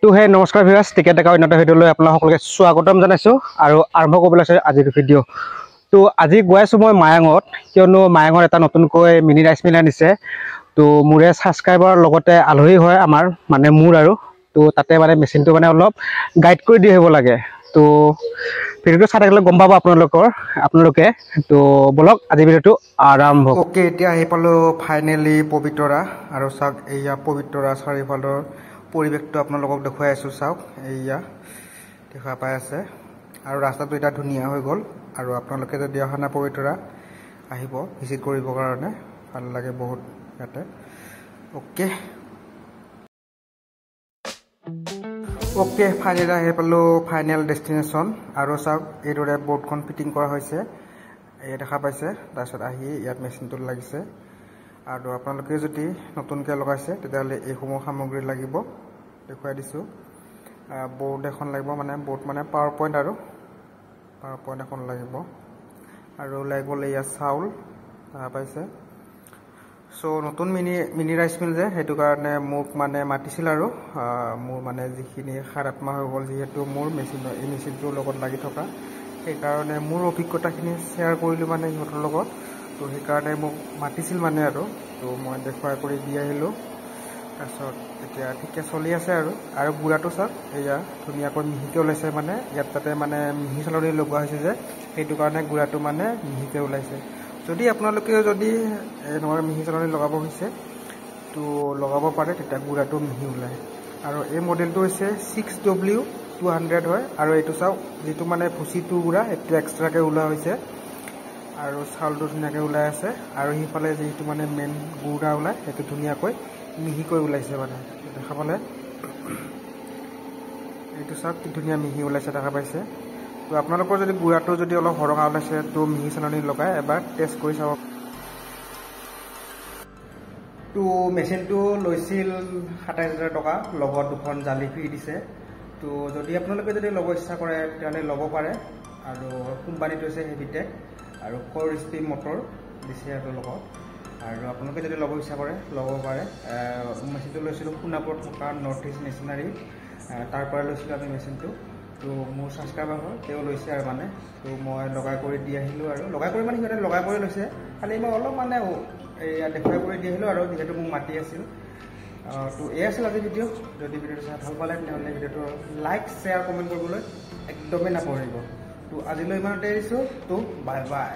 তো হে নমস্কাৰ ভিউয়াৰ্স টিকেট দেখা অন্যটা ভিডিঅ'লৈ আপোনালোক সকলোকে স্বাগতম জনাইছোঁ আৰু আৰম্ভ কৰিবলৈ আছে আজিৰ ভিডিঅ'। তো আজি গৈ আছোঁ মই মায়াঙত, কিয়নো মায়াঙত এটা নতুনকৈ মিনি ৰাইচ মিল আনিছে। তো মোৰে ছাবস্ক্ৰাইবাৰৰ লগতে আলহী হয় আমাৰ, মানে মোৰ আৰু। তো তাতে মানে মেচিনটো মানে অলপ গাইড কৰি দি আহিব লাগে। তো ভিডিঅ'টো চাই থাকিলে গম পাব আপোনালোকে। তো বলক আজি ভিডিঅ'টো আৰম্ভ। ওকে, এতিয়া আহি পালোঁ ফাইনেলি পবিতৰা, আৰু চাওক এয়া পবিতৰা চাৰিওফালৰ পৰিৱেশটো আপোনালোকক দেখুৱাই আছোঁ। চাওক এয়া দেখা পাই আছে, আৰু ৰাস্তাটো এতিয়া ধুনীয়া হৈ গ'ল। আৰু আপোনালোকে যদি অহা নাই পবিতৰা, আহিব ভিজিট কৰিবৰ কাৰণে, ভাল লাগে বহুত ইয়াতে। ওকে ফাইনেলি আহি পালোঁ ফাইনেল ডেষ্টিনেশ্যন। আৰু চাওক এইদৰে বৰ্ডখন ফিটিং কৰা হৈছে, এয়া দেখা পাইছে। তাৰপিছত আহি ইয়াত মেচিনটোত লাগিছে, আৰু আপোনালোকে যদি নতুনকৈ লগাইছে তেতিয়াহ'লে এইসমূহ সামগ্ৰী লাগিব, দেখুৱাই দিছোঁ। বৰ্ড এখন লাগিব, মানে বৰ্ড মানে পাৱাৰ পইণ্ট, আৰু পাৱাৰ পইণ্ট এখন লাগিব, আৰু ওলাই গ'ল এয়া চাউল, দেখা পাইছে। চ' নতুন মিনি ৰাইচ মিল যে, সেইটো কাৰণে মোক মানে মাতিছিল, আৰু মোৰ মানে যিখিনি 7-8 মাহ হৈ গ'ল যিহেতু মোৰ এই মেচিনটোৰ লগত লাগি থকা, সেইকাৰণে মোৰ অভিজ্ঞতাখিনি শ্বেয়াৰ কৰিলোঁ মানে সিহঁতৰ লগত। তো সেইকাৰণে মোক মাতিছিল মানে, আৰু তো মই দেখুৱাই কৰি দি আহিলোঁ। তাৰপিছত এতিয়া ঠিকে চলি আছে। আৰু গুড়াটো চাওক এয়া ধুনীয়াকৈ মিহিকৈ ওলাইছে, মানে ইয়াত তাতে মানে মিহি চালনী লগোৱা হৈছে যে, সেইটো কাৰণে গুড়াটো মানে মিহিকৈ ওলাইছে। যদি আপোনালোকেও যদি এনেকুৱা মিহি চালনী লগাব হৈছে তো লগাব পাৰে, তেতিয়া গুড়াটো মিহি ওলায়। আৰু এই মডেলটো হৈছে 6W200 হয়। আৰু এইটো চাওক, যিটো মানে ভুচিটো গুড়া সেইটো এক্সট্ৰাকৈ ওলোৱা হৈছে, আৰু চাউলটো ধুনীয়াকৈ ওলাই আছে। আৰু সিফালে যিটো মানে মেইন গুড়া ওলায় সেইটো ধুনীয়াকৈ মিহিকৈ ওলাইছে, মানে দেখা পালে। এইটো চাওক কি ধুনীয়া মিহি ওলাইছে, দেখা পাইছে। তো আপোনালোকৰ যদি গুড়াটো যদি অলপ সৰহা ওলাইছে তো মিহি চালনী লগাই এবাৰ টেষ্ট কৰি চাব। তো মেচিনটো লৈছিল 27,000 টকা, লগত 2খন জালি ফ্ৰী দিছে। তো যদি আপোনালোকে যদি ল'ব ইচ্ছা কৰে তেতিয়াহ'লে ল'ব পাৰে। আৰু কোম্পানীটো হৈছে হেভিটেক, আৰু 4 HP মটৰ দিছে আৰু লগত। আৰু আপোনালোকে যদি ল'ব ইচ্ছা কৰে ল'ব পাৰে। মেচিনটো লৈছিলোঁ সোণাপুৰত থকা নৰ্থ ইষ্ট মেচিনাৰী, তাৰ পৰা লৈছিলোঁ আমি মেচিনটো। তো মোৰ ছাবস্ক্ৰাইবাৰ হয়, তেওঁ লৈছে আৰু মানে। তো মই লগাই কৰি দি আহিলোঁ, আৰু লগাই কৰি মানে সিহঁতে লগাই কৰি লৈছে, খালি মই অলপ মানে এয়া দেখুৱাই কৰি দি আহিলোঁ, আৰু যিহেতু মোক মাতি আছিল। তো এই আছিল আজি ভিডিঅ'। যদি ভিডিঅ'টো চাই ভাল পালে তেতিয়াহ'লে ভিডিঅ'টো লাইক, শ্বেয়াৰ, কমেণ্ট কৰিবলৈ একদমেই নাপাহৰিব। তো আজিলৈ ইমানতে এৰিছোঁ। তো বাই বাই।